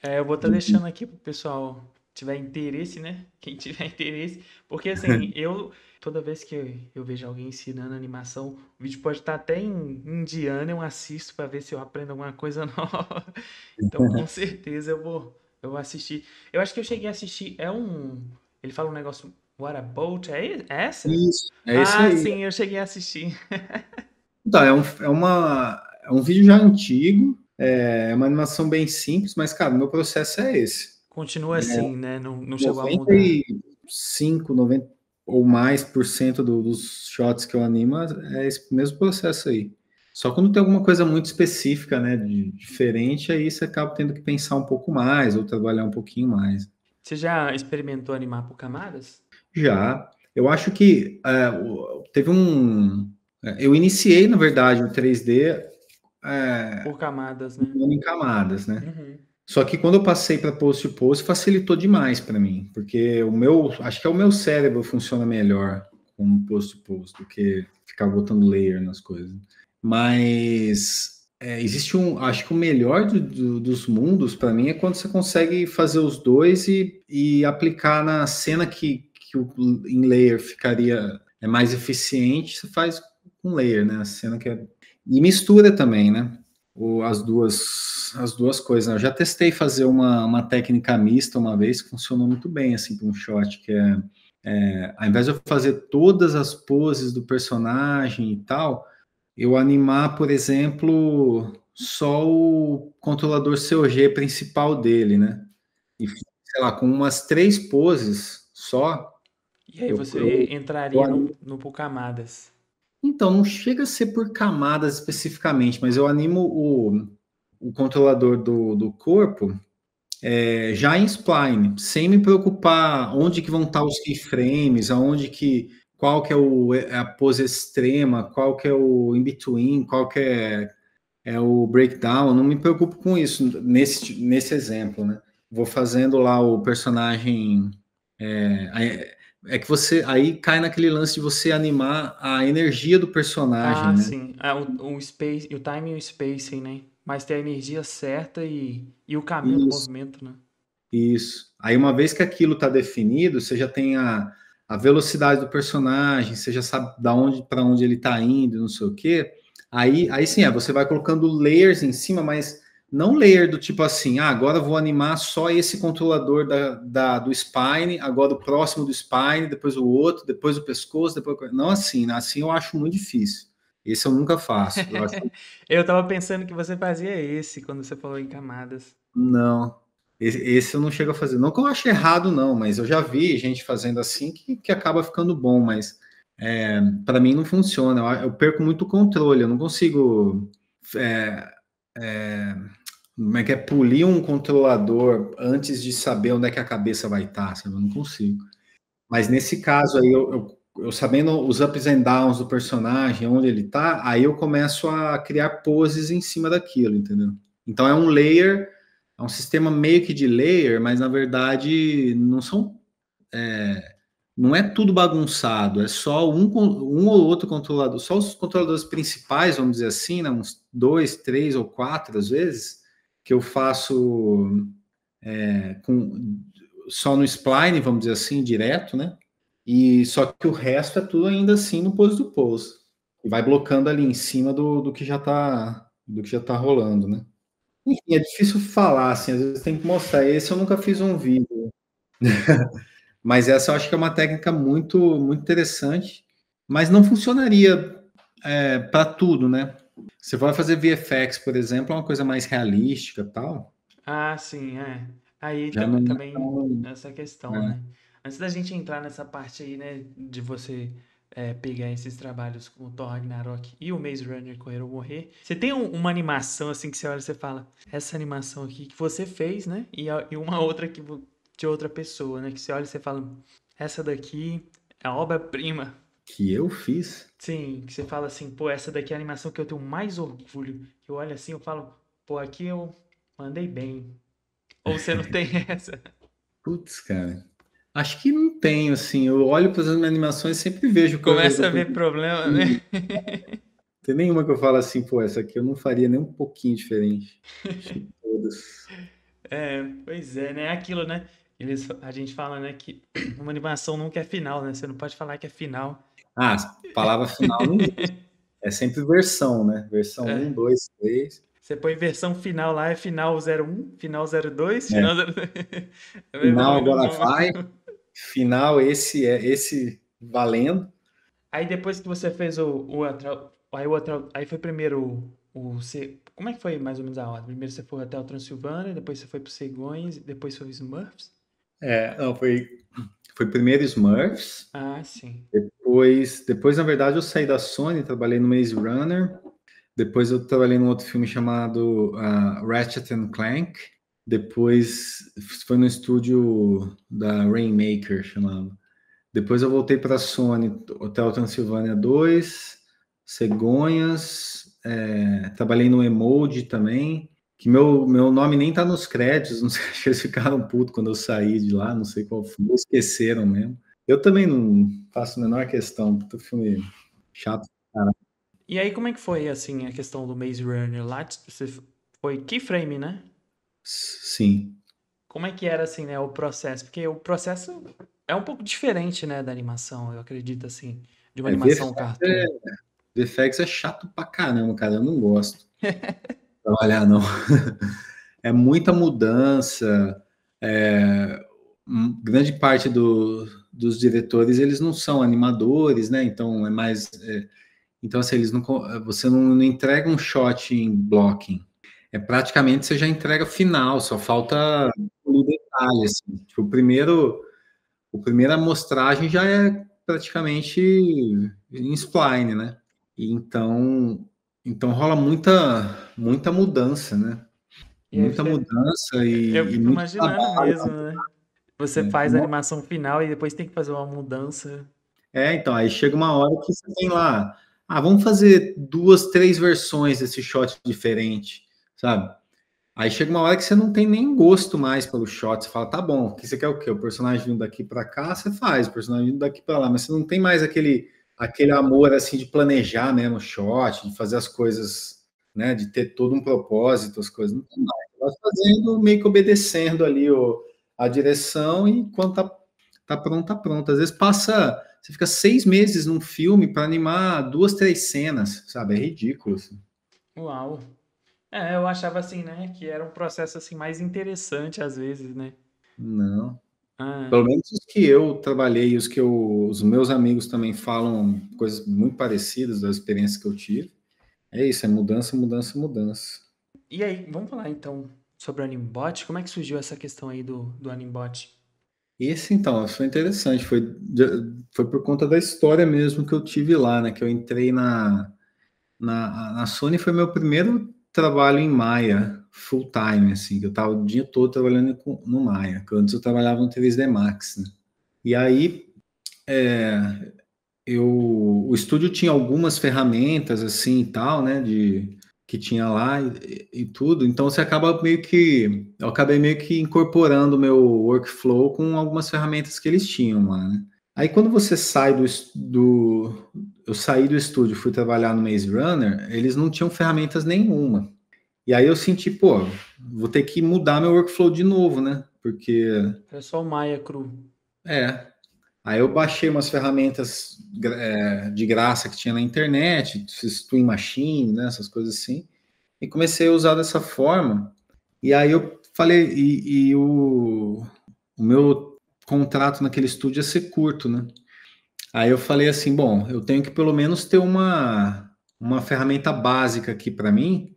É, eu vou estar de... deixando aqui pro pessoal tiver interesse, né? Quem tiver interesse, porque assim, toda vez que eu vejo alguém ensinando animação, o vídeo pode estar até em indiano, eu assisto para ver se eu aprendo alguma coisa nova. Então, com certeza eu vou assistir. Eu acho que eu cheguei a assistir, ele fala um negócio, What a Boat, é essa? Isso, é esse Ah, aí. sim, eu cheguei a assistir. Então, é um vídeo já antigo, é uma animação bem simples, mas, cara, o meu processo é esse. Continua assim, né? Não chegou a mudar. 95, 90 ou mais por cento dos shots que eu animo é esse mesmo processo aí. Só quando tem alguma coisa muito específica, né, diferente, aí você acaba tendo que pensar um pouco mais ou trabalhar um pouquinho mais. Você já experimentou animar por camadas? Já, eu acho que teve eu iniciei, na verdade, o 3D Por camadas, né? em camadas, né? Uhum. Só que quando eu passei para post to post, facilitou demais para mim, porque acho que é o meu cérebro funciona melhor com post to post do que ficar botando layer nas coisas. Mas existe acho que o melhor dos mundos para mim é quando você consegue fazer os dois e aplicar na cena que em layer ficaria mais eficiente, você faz com layer, né? A cena e mistura também, né? As duas coisas, né? Eu já testei fazer uma técnica mista uma vez que funcionou muito bem assim para um shot, que ao invés de eu fazer todas as poses do personagem e tal, eu animar, por exemplo, só o controlador COG principal dele, né? E sei lá, com umas 3 poses só, E aí eu, você eu entraria animo. no por camadas. Então, não chega a ser por camadas especificamente, mas eu animo o controlador do corpo já em spline, sem me preocupar onde que vão estar os keyframes, qual que é a pose extrema, qual que é o in-between, qual que é o breakdown, eu não me preocupo com isso nesse exemplo, né? Vou fazendo lá o personagem. É que você aí cai naquele lance de você animar a energia do personagem, Ah, né? sim. O space, o timing e o spacing, né? Mas ter a energia certa e o caminho do Isso. movimento, né? Isso. Aí, uma vez que aquilo está definido, você já tem a velocidade do personagem, você já sabe da onde para onde ele está indo, não sei o quê. Aí sim, você vai colocando layers em cima, mas não layer do tipo assim, agora eu vou animar só esse controlador do spine, agora o próximo do spine, depois o outro, depois o pescoço, depois... Não assim, né? Assim eu acho muito difícil. Esse eu nunca faço. Eu acho... Eu tava pensando que você fazia esse quando você falou em camadas. Não. Esse eu não chego a fazer. Não que eu ache errado, não, mas eu já vi gente fazendo assim que acaba ficando bom, mas para mim não funciona. Eu perco muito o controle, eu não consigo. É, é, como é que é? Polir um controlador antes de saber onde é que a cabeça vai estar, sabe? Eu não consigo. Mas nesse caso aí, eu sabendo os ups and downs do personagem, onde ele tá, aí eu começo a criar poses em cima daquilo, entendeu? Então é um layer, é um sistema meio que de layer, mas na verdade não são, não é tudo bagunçado, é só um ou outro controlador, só os controladores principais, vamos dizer assim, né, uns 2, 3 ou 4 às vezes, que eu faço só no spline, vamos dizer assim, direto, né? E só que o resto é tudo ainda assim no pose do pose. E vai blocando ali em cima do que já tá rolando, né? Enfim, é difícil falar, assim, às vezes tem que mostrar. Esse eu nunca fiz um vídeo, mas essa eu acho que é uma técnica muito, muito interessante, mas não funcionaria para tudo, né? Você vai fazer VFX, por exemplo, é uma coisa mais realística tal, Ah, sim, é. Aí já não é também tão, essa questão, né? né? Antes da gente entrar nessa parte aí, né, de você pegar esses trabalhos como o Thor Ragnarok e o Maze Runner Correr ou Morrer, você tem uma animação assim que você olha e você fala, essa animação aqui que você fez, né? E uma outra de outra pessoa, né? Que você olha e você fala, essa daqui é a obra-prima. Que eu fiz. Sim, que você fala assim, pô, essa daqui é a animação que eu tenho mais orgulho. Que eu olho assim, eu falo, pô, aqui eu mandei bem. Ou você não tem essa? Putz, cara. Acho que não tenho, assim. Eu olho para as minhas animações e sempre vejo coisas que Começa eu a ver podia. problema, né? Não tem nenhuma que eu falo assim, pô, essa aqui eu não faria nem um pouquinho diferente. Acho que todas. É, pois é, né? É aquilo, né? A gente fala, né, que uma animação nunca é final, né? Você não pode falar que é final. Ah, palavra final não existe. É sempre versão, né? Versão É, um, 2, 3. você põe versão final lá, é final 01, final 02, É. final 02. É a mesma Final coisa. agora vai. Final, esse valendo. Aí depois que você fez aí foi primeiro como é que foi mais ou menos a ordem? Primeiro você foi até o Transilvânia, depois você foi pro Cegões, depois foi os Smurfs? Não, foi primeiro Smurfs. Ah, sim. Depois, na verdade, eu saí da Sony, trabalhei no Maze Runner. Depois eu trabalhei num outro filme chamado Ratchet and Clank. Depois foi no estúdio da Rainmaker, chamado. Depois eu voltei para a Sony, Hotel Transilvânia 2, Cegonhas, trabalhei no Emoji também, que meu nome nem tá nos créditos, não sei, acho que eles ficaram putos quando eu saí de lá, não sei qual foi, esqueceram mesmo. Eu também não faço a menor questão, puto filme chato, cara. E aí como é que foi, assim, a questão do Maze Runner lá? Você foi keyframe, né? Sim. Como é que era, assim, né, o processo? Porque o processo é um pouco diferente, né, da animação, eu acredito, assim, de uma animação VFX cartoon. VFX é chato pra caramba, cara, eu não gosto de trabalhar, não. É muita mudança, grande parte dos diretores, eles não são animadores, né? Então, então assim, você não entrega um shot em blocking. Praticamente você já entrega final, só falta o detalhe, assim. Tipo, a primeira amostragem já é praticamente em spline, né? E então rola muita mudança, né? E aí Muita você, mudança eu e fico muito imaginando trabalho. mesmo, né? Você Né? faz a animação final e depois tem que fazer uma mudança. Então, aí chega uma hora que você tem lá, vamos fazer 2, 3 versões desse shot diferente, sabe? Aí chega uma hora que você não tem nem gosto mais pelo shot, você fala, tá bom, que você quer o quê? O personagem vindo daqui para cá, você faz, o personagem vindo daqui para lá, mas você não tem mais aquele amor, assim, de planejar mesmo o shot, de fazer as coisas, né, de ter todo um propósito, as coisas, não tem mais. Você vai fazendo, meio que obedecendo ali a direção e quando tá pronto, tá pronto. Às vezes você fica 6 meses num filme para animar 2, 3 cenas, sabe? É ridículo, assim. Uau. Eu achava assim, né, que era um processo assim mais interessante às vezes, né? Não. Ah, Pelo menos os que eu trabalhei, os meus amigos também falam coisas muito parecidas das experiências que eu tive. É isso, é mudança, mudança, mudança. e aí, vamos falar então sobre o Animbot? Como é que surgiu essa questão aí do Animbot? Esse, então, foi interessante, foi por conta da história mesmo que eu tive lá, né? Que eu entrei na Sony, foi meu primeiro trabalho em Maya, full time, assim, que eu tava o dia todo trabalhando no Maya, que antes eu trabalhava no 3D Max, né? E aí, o estúdio tinha algumas ferramentas, assim, e tal, né, que tinha lá e tudo, então eu acabei meio que incorporando o meu workflow com algumas ferramentas que eles tinham lá, né? Aí quando você sai eu saí do estúdio, fui trabalhar no Maze Runner, eles não tinham ferramentas nenhuma. E aí eu senti, pô, vou ter que mudar meu workflow de novo, né? Porque, Era só o Maia cru. é, aí eu baixei umas ferramentas de graça que tinha na internet, esses Twin Machine, né, essas coisas assim, e comecei a usar dessa forma. E aí eu falei, o meu contrato naquele estúdio ia ser curto, né? Aí eu falei assim, bom, eu tenho que pelo menos ter uma ferramenta básica aqui para mim,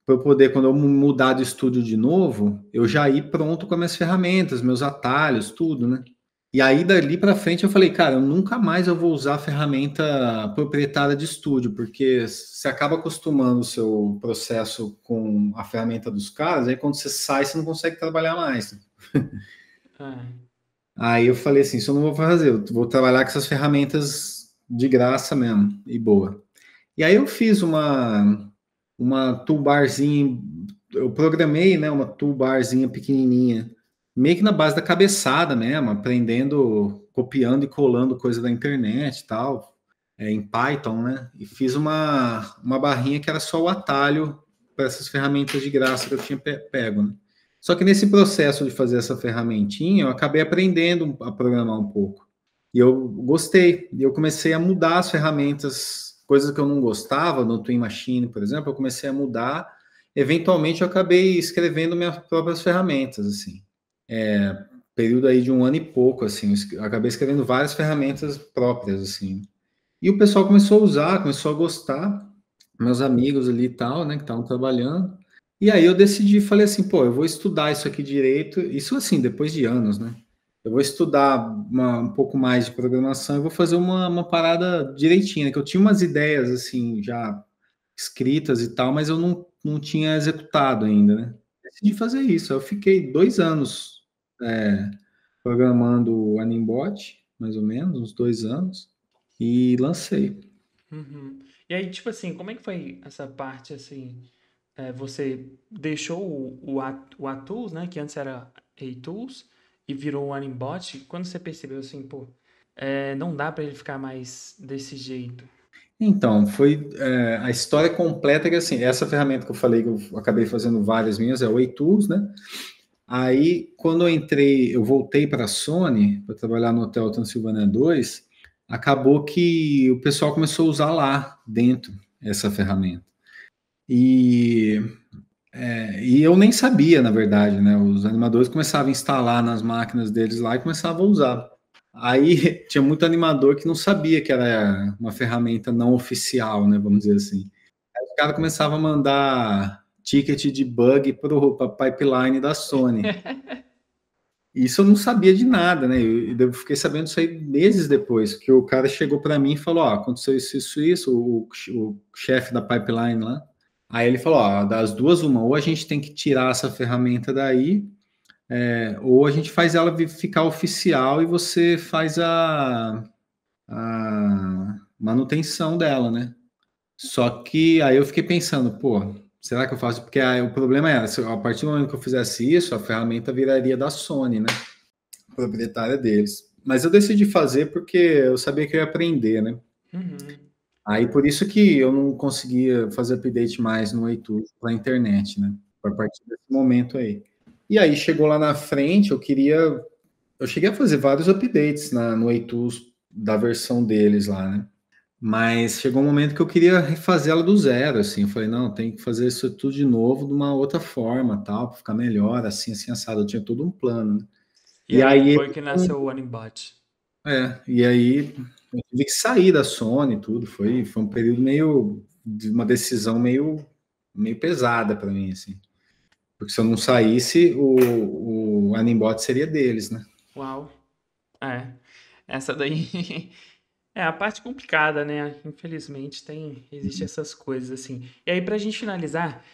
para eu poder, quando eu mudar de estúdio de novo, eu já ir pronto com as minhas ferramentas, meus atalhos, tudo, né? E aí, dali para frente, eu falei, cara, eu nunca mais eu vou usar ferramenta proprietária de estúdio, porque você acaba acostumando o seu processo com a ferramenta dos caras, aí quando você sai, você não consegue trabalhar mais. Ah, Aí eu falei assim, isso eu não vou fazer, eu vou trabalhar com essas ferramentas de graça mesmo, e boa. E aí eu fiz uma toolbarzinha, eu programei, né, uma toolbarzinha pequenininha, meio que na base da cabeçada mesmo, aprendendo, copiando e colando coisa da internet e tal, em Python, né, e fiz uma barrinha que era só o atalho para essas ferramentas de graça que eu tinha pego, né. Só que nesse processo de fazer essa ferramentinha, eu acabei aprendendo a programar um pouco. E eu gostei. E eu comecei a mudar as ferramentas, coisas que eu não gostava, no Twin Machine, por exemplo, eu comecei a mudar. Eventualmente, eu acabei escrevendo minhas próprias ferramentas, assim. Período aí de um ano e pouco, assim. Eu acabei escrevendo várias ferramentas próprias, assim. E o pessoal começou a usar, começou a gostar. Meus amigos ali e tal, né, que estavam trabalhando. E aí eu decidi, falei assim, pô, eu vou estudar isso aqui direito. Isso assim, depois de anos, né? Eu vou estudar um pouco mais de programação e vou fazer uma parada direitinha, né? Que eu tinha umas ideias, assim, já escritas e tal, mas eu não tinha executado ainda, né? Decidi fazer isso. Eu fiquei 2 anos programando o Animbot, mais ou menos, uns 2 anos, e lancei. uhum. E aí, tipo assim, como é que foi essa parte assim? Você deixou o Atools, né? Que antes era ATools, e virou o Animbot. Quando você percebeu assim, pô, não dá pra ele ficar mais desse jeito. Então, foi a história completa que assim, essa ferramenta que eu falei que eu acabei fazendo várias minhas é o iTools, né? Aí, quando eu voltei para a Sony para trabalhar no Hotel Transilvânia 2, acabou que o pessoal começou a usar lá dentro essa ferramenta. E, e eu nem sabia, na verdade, né? Os animadores começavam a instalar nas máquinas deles lá e começavam a usar. Aí tinha muito animador que não sabia que era uma ferramenta não oficial, né? Vamos dizer assim. O cara começava a mandar ticket de bug para a pipeline da Sony. Isso eu não sabia de nada, né? Eu fiquei sabendo isso aí meses depois, que o cara chegou para mim e falou: Ó, aconteceu isso, o chefe da pipeline lá. Aí ele falou: Ó, das duas, uma, ou a gente tem que tirar essa ferramenta daí, ou a gente faz ela ficar oficial e você faz a manutenção dela, né? Só que aí eu fiquei pensando, pô, será que eu faço? Porque aí, o problema é, a partir do momento que eu fizesse isso, a ferramenta viraria da Sony, né? Proprietária deles. Mas eu decidi fazer porque eu sabia que eu ia aprender, né? Uhum. Aí por isso que eu não conseguia fazer update mais no iTunes para a internet, né? A partir desse momento aí. E aí chegou lá na frente, eu cheguei a fazer vários updates no iTunes da versão deles lá, né? Mas chegou um momento que eu queria refazer ela do zero, assim. Eu falei, não, tem que fazer isso tudo de novo, de uma outra forma, tal, para ficar melhor, assim, assim, assado. Eu tinha todo um plano, né? E E aí aí, foi que nasceu o Animbot. e aí eu tive que sair da Sony e tudo. Foi um período meio, de uma decisão meio pesada para mim, assim. Porque se eu não saísse, o Animbot seria deles, né? Uau. É. Essa daí é a parte complicada, né? Infelizmente existe essas coisas assim. E aí, pra gente finalizar,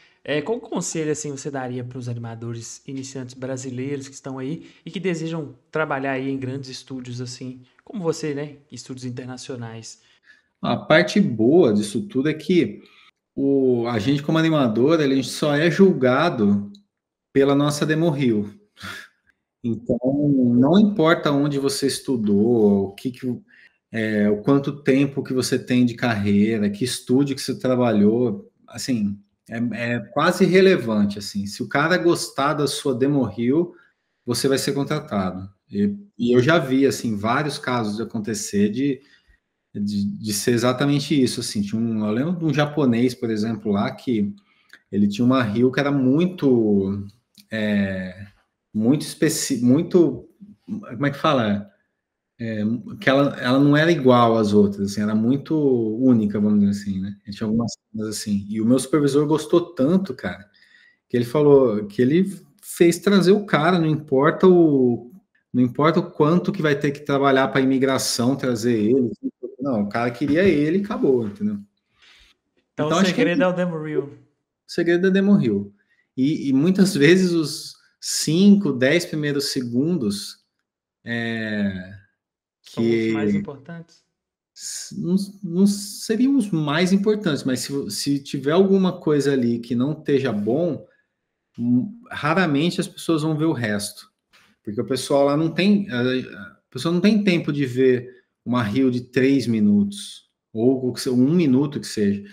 qual conselho assim você daria para os animadores iniciantes brasileiros que estão aí e que desejam trabalhar aí em grandes estúdios assim, como você, né? Estúdios internacionais. A parte boa disso tudo é que a gente, como animador, a gente só é julgado pela nossa demo reel. Então, não importa onde você estudou, o quanto tempo que você tem de carreira, que estúdio que você trabalhou, assim, é quase irrelevante, assim. Se o cara gostar da sua demo reel, você vai ser contratado. E eu já vi, assim, vários casos de acontecer de ser exatamente isso, assim. Eu lembro de um japonês, por exemplo, lá, que ele tinha uma reel que era muito específica, muito, como é que fala? Que ela não era igual às outras, assim, era muito única, vamos dizer assim, né? Tinha algumas coisas assim. E o meu supervisor gostou tanto, cara, que ele falou que ele fez trazer o cara, não importa o quanto que vai ter que trabalhar para a imigração trazer ele. Não, o cara queria ele e acabou, entendeu? Então o Então acho que é segredo é o demo reel. o segredo da demo reel. E muitas vezes os 5, 10 primeiros segundos São os mais que importantes. não, não seriam os mais importantes, mas se tiver alguma coisa ali que não esteja bom, raramente as pessoas vão ver o resto. Porque o pessoal lá não tem. A pessoa não tem tempo de ver uma reel de 3 minutos, ou 1 minuto que seja,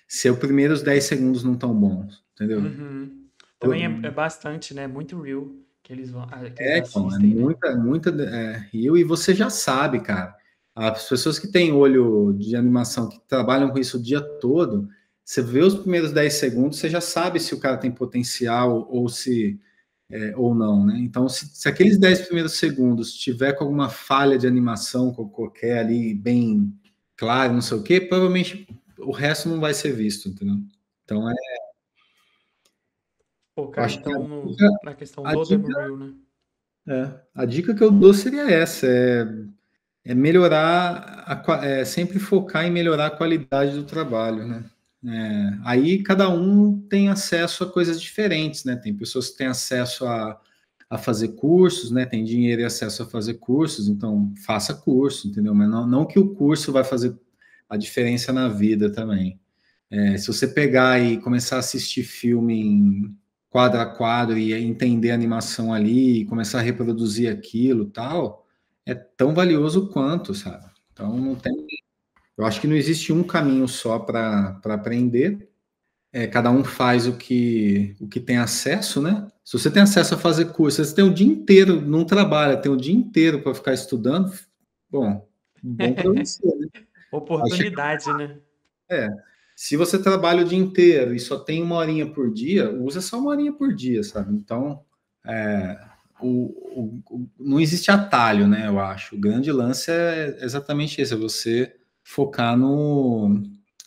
se os primeiros 10 segundos não estão bons, entendeu? Uhum. Também é bastante, né? Muito reel que eles Então, é assistem, né? muita reel, e você já sabe, cara. As pessoas que têm olho de animação, que trabalham com isso o dia todo, você vê os primeiros 10 segundos, você já sabe se o cara tem potencial ou se ou não, né? Então, se aqueles 10 primeiros segundos tiver com alguma falha de animação, com qualquer ali bem claro, não sei o quê, provavelmente o resto não vai ser visto, entendeu? Então, eu Focar acho que então na questão a do demo dica, reel, né? a dica que eu dou seria essa, melhorar, sempre focar em melhorar a qualidade do trabalho, né? Aí cada um tem acesso a coisas diferentes, né? Tem pessoas que têm acesso a fazer cursos, né? Tem dinheiro e acesso a fazer cursos, então faça curso, entendeu? Mas não que o curso vai fazer a diferença na vida também. Se você pegar e começar a assistir filme em quadro a quadro e entender a animação ali, e começar a reproduzir aquilo, tal, é tão valioso quanto, sabe? Então não tem, eu acho que não existe um caminho só para aprender. Cada um faz o que tem acesso, né? Se você tem acesso a fazer curso, você tem o dia inteiro, não trabalha, tem o dia inteiro para ficar estudando, bom para você, né? Acho que Oportunidade, né? é. Se você trabalha o dia inteiro e só tem 1 horinha por dia, usa só 1 horinha por dia, sabe? Então, é, não existe atalho, né? Eu acho. O grande lance é exatamente esse: é você focar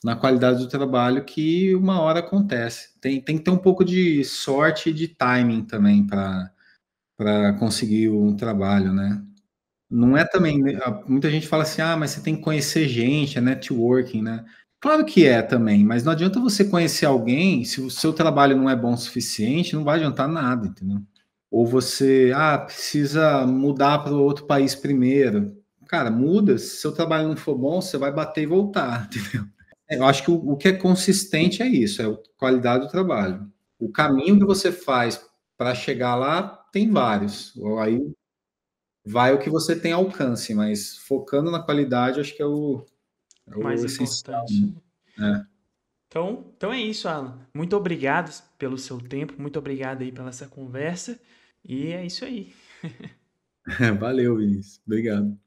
na qualidade do trabalho que uma hora acontece. Tem que ter um pouco de sorte e de timing também para conseguir um trabalho, né? Não é também, né, muita gente fala assim, mas você tem que conhecer gente, é networking, né? Claro que é também, mas não adianta você conhecer alguém se o seu trabalho não é bom o suficiente, não vai adiantar nada, entendeu? Ou você, precisa mudar para outro país primeiro. Cara, muda, se seu trabalho não for bom, você vai bater e voltar, entendeu? Eu acho que o que é consistente é isso, é a qualidade do trabalho. O caminho que você faz para chegar lá tem vários. Aí vai o que você tem alcance, mas focando na qualidade, acho que é o, é O mais o essencial, importante. né? Então é isso, Alan. Muito obrigado pelo seu tempo, muito obrigado aí pela essa conversa. E é isso aí. Valeu, Vinícius. Obrigado.